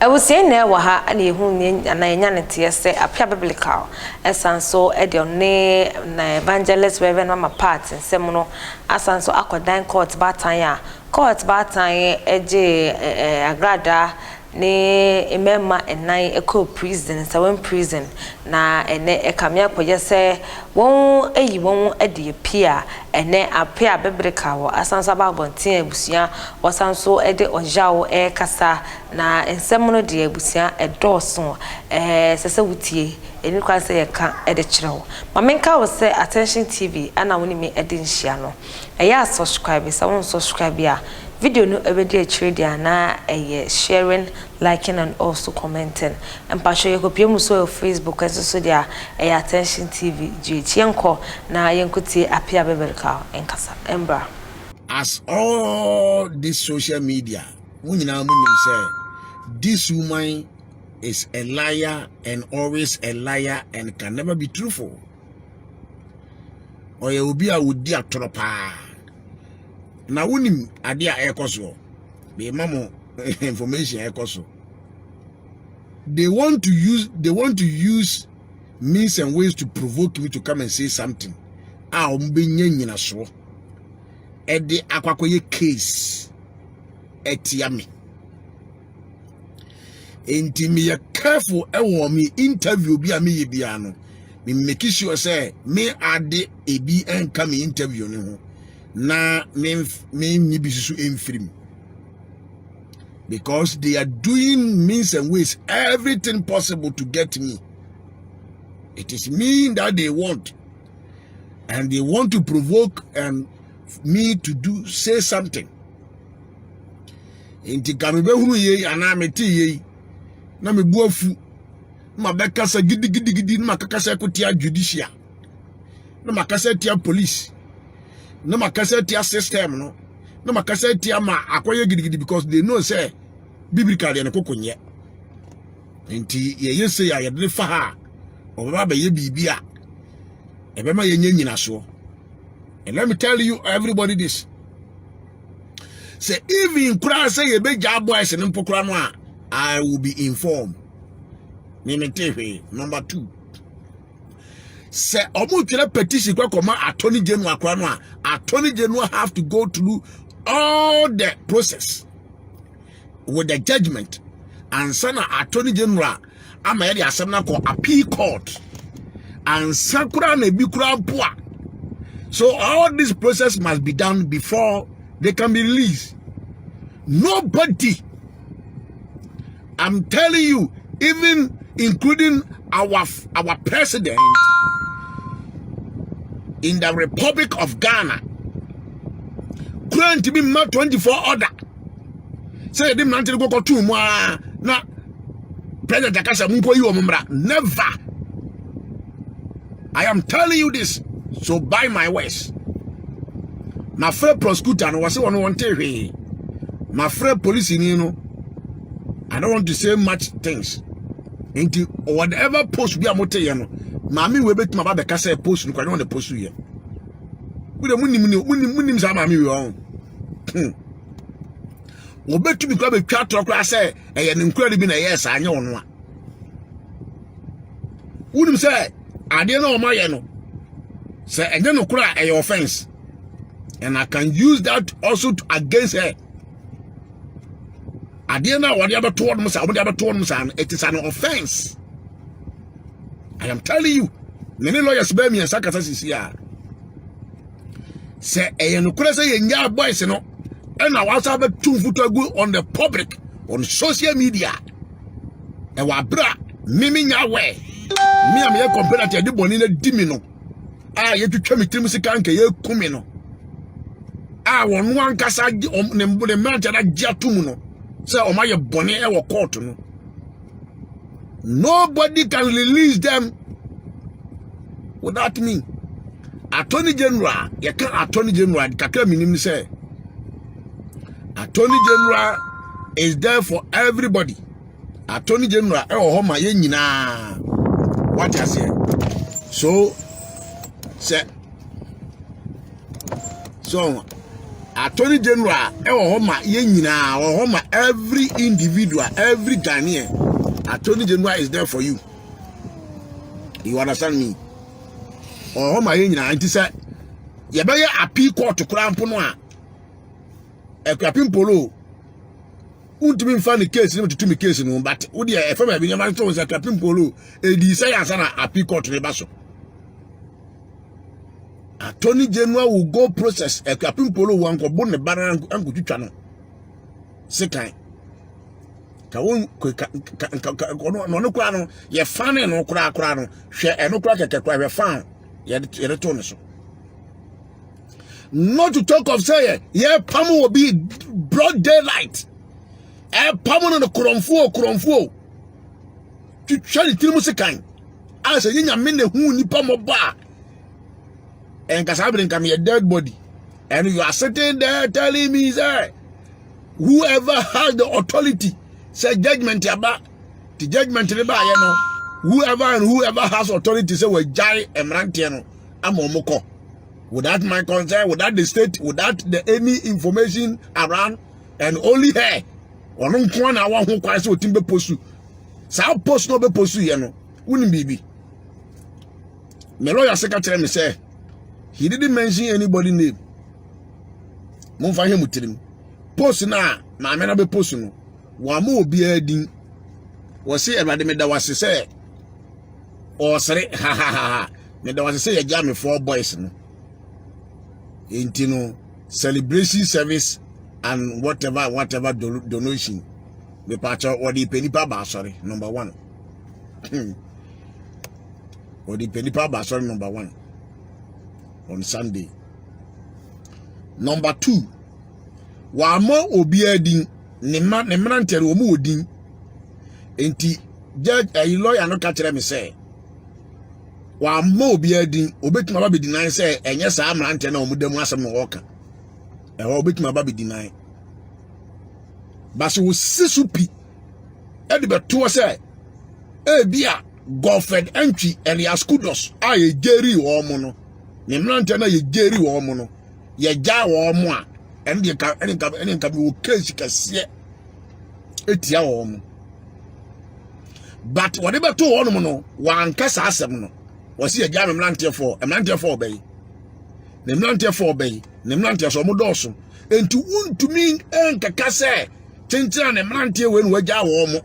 I was saying there were her and whom and I yanity say Appiah biblical as and so Edione evangelist Reverend Mama Part and Semono as and so Aquadine court batanya Agradaa ne emema enai eko prison Nsawom prison na ene ekamia kwoje se won eyi won ade Appiah ene Appiah biblical wo asanso ababonten abusua wasanso ede ojawo kasa na ensem no de abusua edoso sese wutie eni kwa se yeka ede kirewo mamenka wo se Attention TV ana woni me ede nhia no eya subscribe sa won subscribe ya video no ebedi achire na sharing, liking and also commenting. And pasho you go piem so Facebook and so dia Attention TV GH na yenkuti Appiah biblical enkasa embra. As all this social media, say this woman is a liar and always a liar and can never be truthful. Or you will be a would dear tropa. Na wunim ade a ekoso be mamo information ekoso. They want to use means and ways to provoke me to come and say something. Ah ombenye nyina so e de akwakoye case etiame enti me careful e me interview bi a me ye bia no me make sure say me ade ebi enka me interview ne ho na me nibisusu emfrim, because they are doing means and ways everything possible to get me. It is me that they want, and they want to provoke and me to say something. Inti kamebe hunu ye ana meti ye na me buafu ma bekasa gidi na makakasa kotia judicial na makasa tia police no makasa tia system no makasa tia ma akoye gidi because they know say biblical dey kokonye enti ye say ya ye fa ha obaba be ye bibia ebe ma ye nyina so. And let me tell you everybody this, say even kura say ye be ja boys and mpokura no a I will be informed. Number 2, say omo tire petition kwa koma attorney general kwa no a attorney general have to go through all the process with the judgment, and sana attorney general ama ye asem na ko appeal court and sakura na bi kura poa. So all this process must be done before they can be released. Nobody, I'm telling you, even including our president in the Republic of Ghana, couldn't to be made 24 order. Say them not to go to na President Akasa Mumpo you never. I am telling you this. So by my words, my friend prosecutor was one TV. My friend police in I don't want to say much things. Into whatever post be a moteyano, Mammy will bet my baby cassa post no want to post you. With a winning Zamami wrong. Will bet to be grab a cat talk, I say, an incredible yes, I know one. Wouldn't say, I didn't know my say and then cry a offense, and I can use that also against her. I didn't know what the other told me, it is an offense. I am telling you, many lawyers bear me and sacrifices here. Say and could say in your boys, and I was have 2 foot go on the public, on social media. And what bra, miming your way. Me am here compared to the bonina dimino. Ah, you to me Timusika ye kumino. Ah, one cassa nembo the man that Jatumuno. Say, oh, my bonnet or court. Nobody can release them without me. Attorney General, you can't Attorney General, Kaka Minim say. Attorney General is there for everybody. Attorney General, oh, my yenina. What I say? So Attorney General homa ye nyina homa every individual, every Ghanaian. Attorney General is there for you. You understand me? Homa ye nyina anti say ye be appeal court kura mpo no a ekwapim polo untimi mfa ne case ne tutu me case no but wo de e fa ba bi nyama to say ekwapim polo e di say answer na appeal court ne ba so. Attorney General will go process a capim polo one ko bon ne baran anko twitwa no sekan ka won no kwa no ye fa ne no kura no hwe e no kura keke kwa we fa ye to ne so. Not to talk of say ye pam will be broad daylight e pam no kromfuo twitwa ne tirimu sekan asa ye nyame ne hu nipa mo ba. And Kasabrin come your dead body. And you are sitting there telling me, sir, whoever has the authority, say judgment about the judgment, you know, whoever has authority, say, we jai emrantiano, amomoko. Without my concern, without the state, without any information around, and only her, or no one I want who quite so timber post. So post no be post, you know, wouldn't be. My lawyer secretary me say, he didn't mention anybody's name. Mon fa him utirim. Post na ma me na be post no. Wa ma obi adin. Wo se Awurade me da wase say o sere ha ha ha. Me da wase say ya jam me 4 boys no. Enti no celebration service and whatever donation. Me pacha odi penipa ba sorry number 1. Odi penipa ba sorry number 1. On Sunday. Number 2, wamo obi adin ne mrantere wo mu odin enti judge a lawyer no ka kire me say wamo obi adin obetuma ba be deny say enye saa mrantere na omudam asem no woka e ho obetuma ba be deny baso wo sisupi e de beto say e bia Godfred entry Elias Kudos a ye jeri wo mo no ne mrante na ye jeri wo mo no ye ja wo mo a en de ka bi wo case kase etia wo mo but whatever to wo no no wan kasa asem no wo se ye ja mrante for obey ne mrante for obey ne mrante so mo doso enti untumi en kaka se tintina ne mrante we no ja wo mo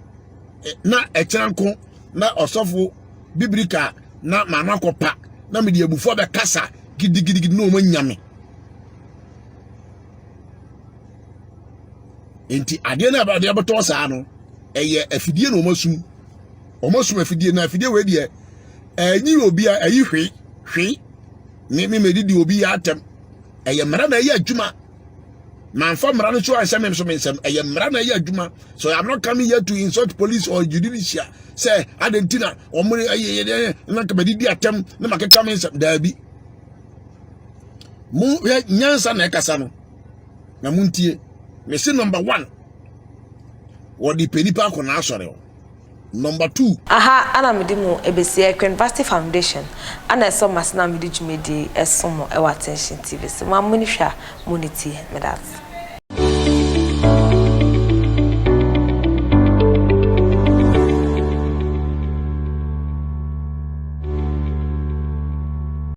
na ekiranko na osofo biblika na manakopa na me de abufo be kasa gidigidi no manyame enti ade na ba de abeto saa no eye afidie no omasum afidie na afidie we de anyi obi a ayi hwe me medidi obi ya atem eye mra na ayi adwuma manfa mra no so ansem so mensem eye mra na ayi adwuma so I'm not coming here to insult police or judicial say adentina omuri ayi na ka medidi atem na makeka mensem dabi mu nyansa na ekasa no na muntie me say number 1 wodi penipa ko na asore o. Number 2 aha ana medimu ebesia University Foundation ana so masna medi jumedi esomo e wa attention TV so ma munihwa muniti medat